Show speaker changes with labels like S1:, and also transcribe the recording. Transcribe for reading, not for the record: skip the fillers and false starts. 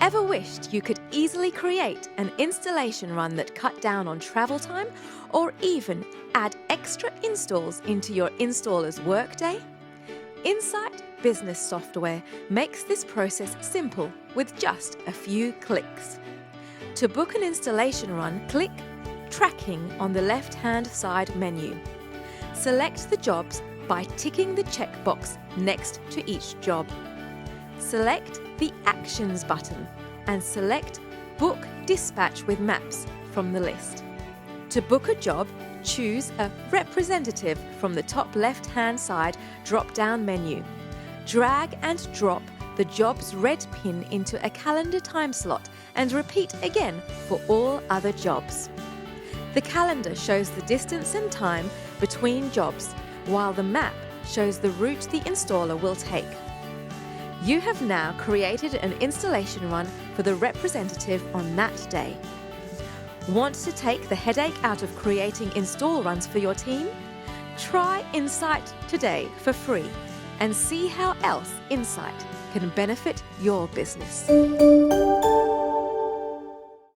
S1: Ever wished you could easily create an installation run that cut down on travel time or even add extra installs into your installer's workday? Insyte business software makes this process simple with just a few clicks. To book an installation run, click Tracking on the left-hand side menu. Select the jobs by ticking the checkbox next to each job. Select the Actions button and select Book Dispatch with Maps from the list. To book a job, choose a representative from the top left-hand side drop-down menu. Drag and drop the job's red pin into a calendar time slot and repeat again for all other jobs. The calendar shows the distance and time between jobs, while the map shows the route the installer will take. You have now created an installation run for the representative on that day. Want to take the headache out of creating install runs for your team? Try Insyte today for free and see how else Insyte can benefit your business.